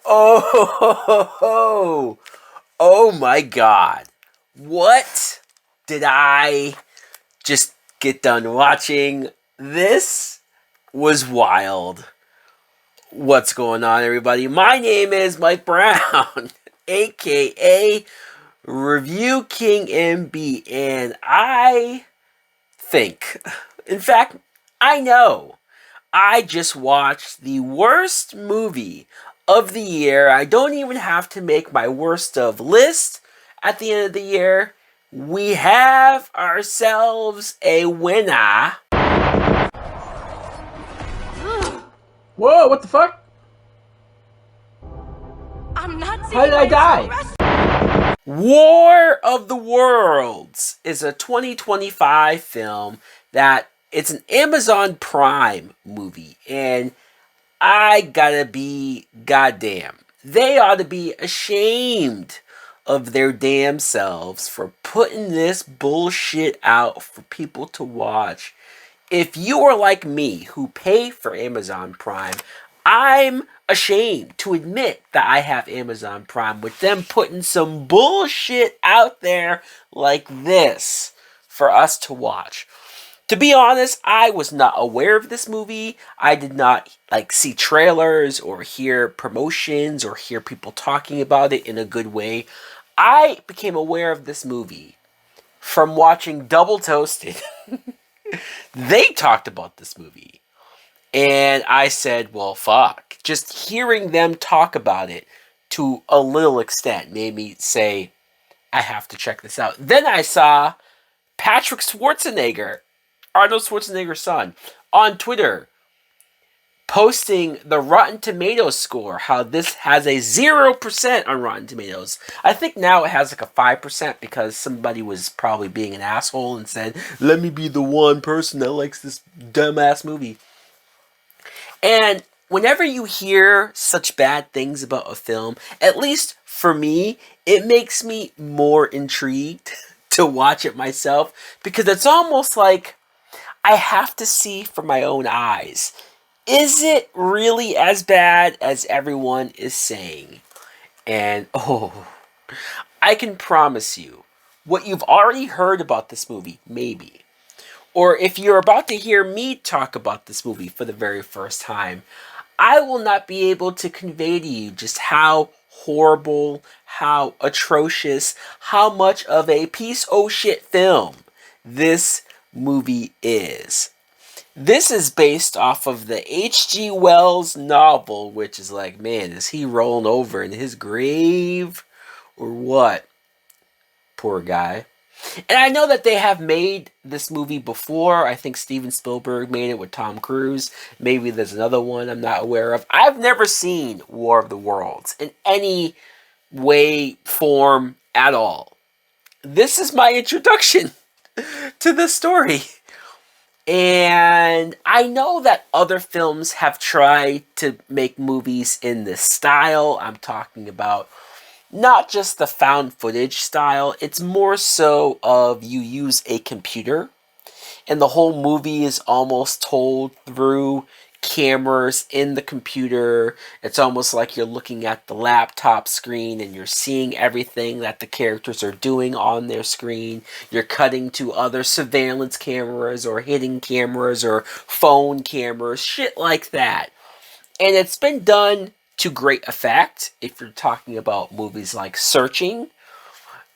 Oh, oh my God. What did I just get done watching? This was wild. What's going on, everybody? My name is Mike Brown, aka Review King MB, and I think, in fact, I know, I just watched the worst movie of the year. I don't even have to make my worst of list at the end of the year. We have ourselves a winner. Whoa, what the fuck? I'm not How did I die? War of the Worlds is a 2025 film that it's an Amazon Prime movie, and I gotta be goddamn. They ought to be ashamed of their damn selves for putting this bullshit out for people to watch. If you are like me who pay for Amazon Prime, I'm ashamed to admit that I have Amazon Prime with them putting some bullshit out there like this for us to watch. To be honest, I was not aware of this movie. I did not see trailers or hear promotions or hear people talking about it in a good way. I became aware of this movie from watching Double Toasted. They talked about this movie. And I said, well, fuck. Just hearing them talk about it to a little extent made me say, I have to check this out. Then I saw Patrick Schwarzenegger, Arnold Schwarzenegger's son, on Twitter posting the Rotten Tomatoes score, how this has a 0% on Rotten Tomatoes. I think now it has like a 5% because somebody was probably being an asshole and said, let me be the one person that likes this dumbass movie. And whenever you hear such bad things about a film, at least for me, it makes me more intrigued to watch it myself, because it's almost like I have to see for my own eyes. Is it really as bad as everyone is saying? And I can promise you, what you've already heard about this movie, maybe, or if you're about to hear me talk about this movie for the very first time, I will not be able to convey to you just how horrible, how atrocious, how much of a piece of shit film this movie is. This is based off of the H.G. Wells novel, which is like, man, is he rolling over in his grave or what? Poor guy. And I know that they have made this movie before. I think Steven Spielberg made it with Tom Cruise. Maybe there's another one I'm not aware of. I've never seen War of the Worlds in any way, form, at all. This is my introduction to the story. And I know that other films have tried to make movies in this style. I'm talking about not just the found footage style. It's more so of you use a computer and the whole movie is almost told through cameras in the computer. It's almost like you're looking at the laptop screen and you're seeing everything that the characters are doing on their screen. You're cutting to other surveillance cameras or hidden cameras or phone cameras, shit like that. And it's been done to great effect if you're talking about movies like Searching,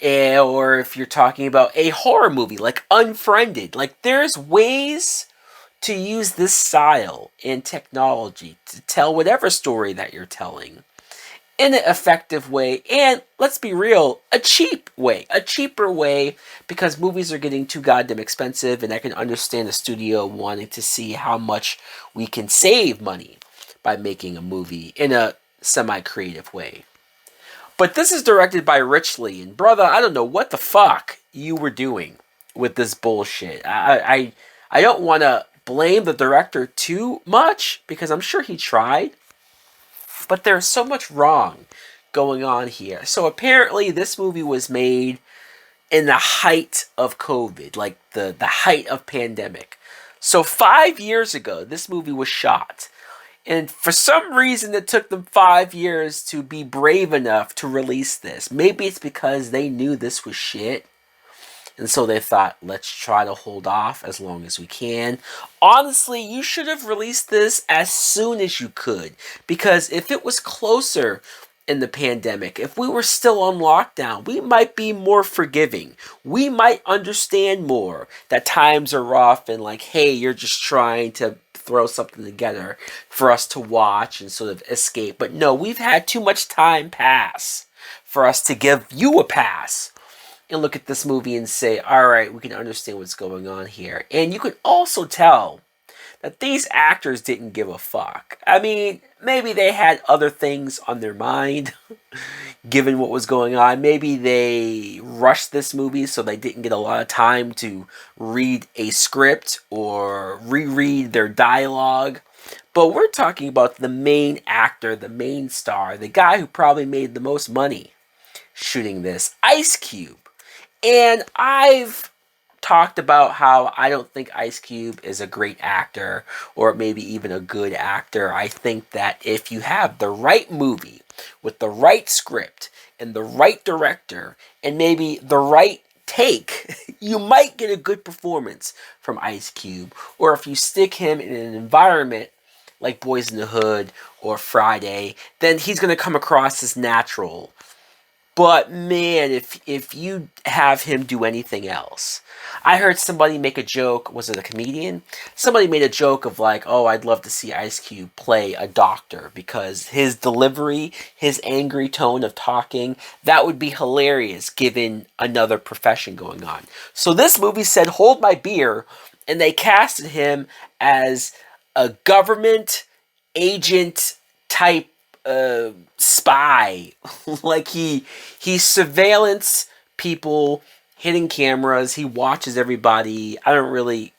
or if you're talking about a horror movie like Unfriended. Like, there's ways to use this style and technology to tell whatever story that you're telling in an effective way, and let's be real, a cheaper way, because movies are getting too goddamn expensive, and I can understand the studio wanting to see how much we can save money by making a movie in a semi-creative way. But this is directed by Rich Lee, and brother, I don't know what the fuck you were doing with this bullshit. I don't want to blame the director too much, because I'm sure he tried, but there's so much wrong going on here. So apparently this movie was made in the height of COVID, like the height of pandemic. So 5 years ago, this movie was shot. And for some reason, it took them 5 years to be brave enough to release this. Maybe it's because they knew this was shit. And so they thought, let's try to hold off as long as we can. Honestly, you should have released this as soon as you could. Because if it was closer in the pandemic, if we were still on lockdown, we might be more forgiving. We might understand more that times are rough and like, hey, you're just trying to throw something together for us to watch and sort of escape. But no, we've had too much time pass for us to give you a pass and look at this movie and say, all right, we can understand what's going on here. And you can also tell that these actors didn't give a fuck. I mean, maybe they had other things on their mind, given what was going on. Maybe they rushed this movie so they didn't get a lot of time to read a script or reread their dialogue. But we're talking about the main actor, the main star, the guy who probably made the most money shooting this, Ice Cube. And I've talked about how I don't think Ice Cube is a great actor or maybe even a good actor. I think that if you have the right movie with the right script and the right director and maybe the right take, you might get a good performance from Ice Cube. Or if you stick him in an environment like Boys in the Hood or Friday, then he's going to come across as natural. But man, if you have him do anything else. I heard somebody make a joke, was it a comedian? Somebody made a joke of like, oh, I'd love to see Ice Cube play a doctor because his delivery, his angry tone of talking, that would be hilarious given another profession going on. So this movie said, hold my beer, and they casted him as a government agent type spy. Like he surveillance people, hitting cameras, he watches everybody. I don't really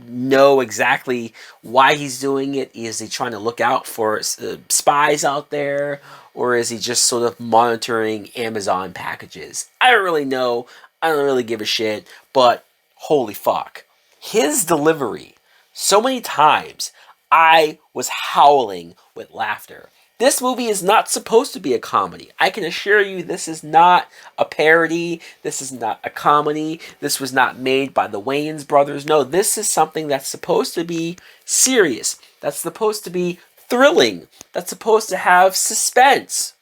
know exactly why he's doing it. Is he trying to look out for spies out there, or is he just sort of monitoring Amazon packages? I don't really know. I don't really give a shit. But holy fuck, his delivery, so many times I was howling with laughter. This movie is not supposed to be a comedy. I can assure you this is not a parody. This is not a comedy. This was not made by the Wayans brothers. No, this is something that's supposed to be serious. That's supposed to be thrilling. That's supposed to have suspense.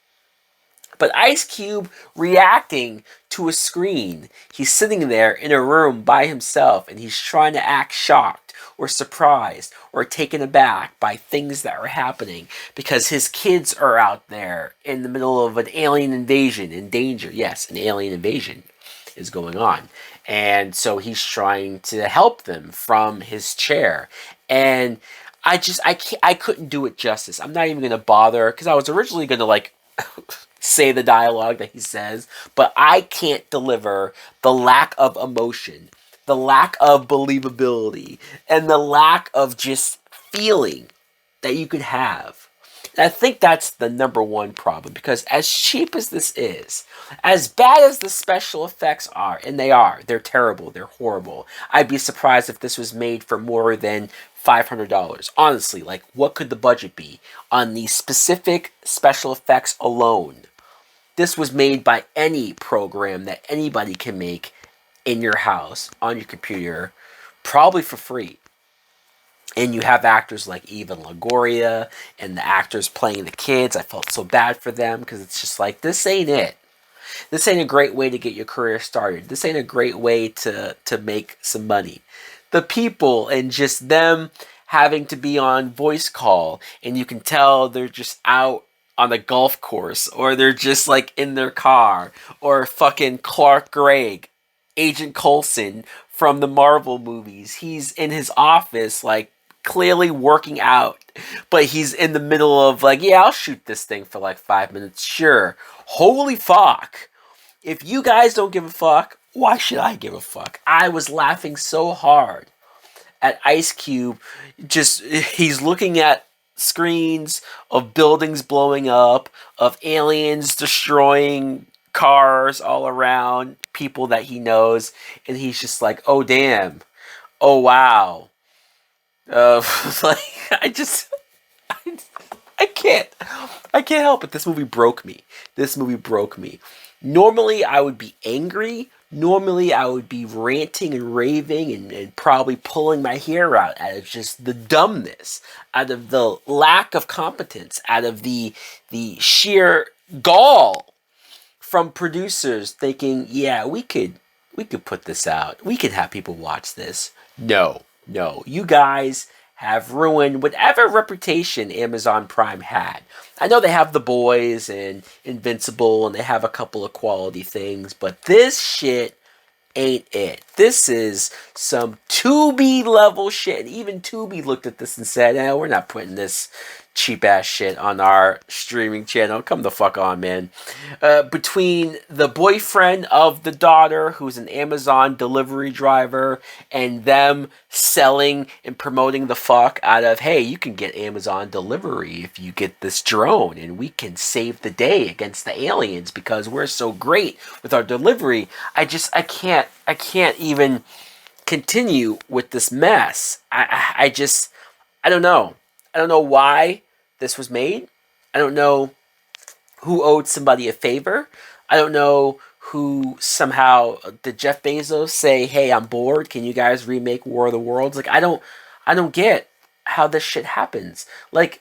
But Ice Cube reacting to a screen, he's sitting there in a room by himself and he's trying to act shocked or surprised or taken aback by things that are happening because his kids are out there in the middle of an alien invasion, in danger. Yes, an alien invasion is going on. And so he's trying to help them from his chair. And I couldn't do it justice. I'm not even going to bother because I was originally going to like say the dialogue that he says, but I can't deliver the lack of emotion, the lack of believability, and the lack of just feeling that you could have. And I think that's the number one problem because as cheap as this is, as bad as the special effects are, and they're terrible, they're horrible. I'd be surprised if this was made for more than $500. Honestly, like what could the budget be on these specific special effects alone? This was made by any program that anybody can make in your house, on your computer, probably for free. And you have actors like Eva Longoria and the actors playing the kids. I felt so bad for them because it's just like, this ain't it. This ain't a great way to get your career started. This ain't a great way to make some money. The people and just them having to be on voice call and you can tell they're just out on the golf course or they're just like in their car or fucking Clark Gregg, Agent Coulson from the Marvel movies. He's in his office like clearly working out, but he's in the middle of like, yeah, I'll shoot this thing for like 5 minutes. Sure. Holy fuck. If you guys don't give a fuck, why should I give a fuck? I was laughing so hard at Ice Cube. Just, he's looking at screens of buildings blowing up, of aliens destroying cars all around, people that he knows, and he's just like, oh damn, oh wow. Like I just I can't. I can't help it. This movie broke me. This movie broke me. Normally, I would be angry. Normally, I would be ranting and raving and probably pulling my hair out of just the dumbness, out of the lack of competence, out of the sheer gall from producers thinking, yeah, we could put this out. We could have people watch this. No, no. You guys have ruined whatever reputation Amazon Prime had. I know they have The Boys and Invincible and they have a couple of quality things, but this shit ain't it. This is some Tubi level shit. And even Tubi looked at this and said, we're not putting this cheap ass shit on our streaming channel. Come the fuck on, man. Between the boyfriend of the daughter, who's an Amazon delivery driver, and them selling and promoting the fuck out of, hey, you can get Amazon delivery if you get this drone, and we can save the day against the aliens because we're so great with our delivery. I can't even continue with this mess. I don't know. I don't know why this was made. I don't know who owed somebody a favor. I don't know who somehow did Jeff Bezos say, "Hey, I'm bored. Can you guys remake War of the Worlds?" Like I don't get how this shit happens. Like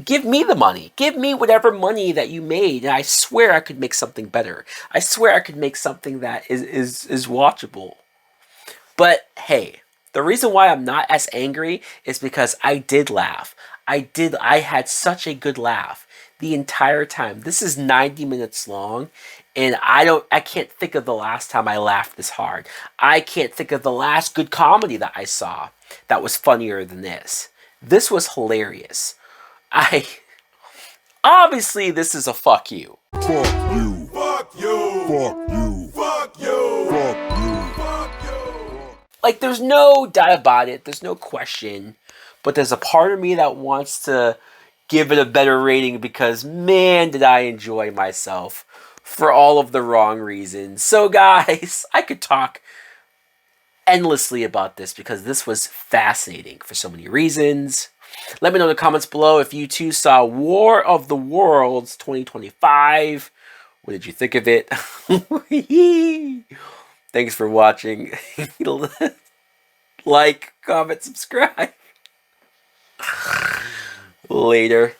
give me the money. Give me whatever money that you made, and I swear I could make something better. I swear I could make something that is watchable. But hey, the reason why I'm not as angry is because I did laugh. I had such a good laugh the entire time. This is 90 minutes long, and I can't think of the last time I laughed this hard. I can't think of the last good comedy that I saw that was funnier than this. This was hilarious. I Obviously this is a fuck you. Fuck you. Fuck you. Fuck you. Fuck you. Fuck you. Fuck you. Like, there's no doubt about it. There's no question. But there's a part of me that wants to give it a better rating because, man, did I enjoy myself for all of the wrong reasons. So, guys, I could talk endlessly about this because this was fascinating for so many reasons. Let me know in the comments below if you too saw War of the Worlds 2025. What did you think of it? Thanks for watching. Like, comment, subscribe. Later.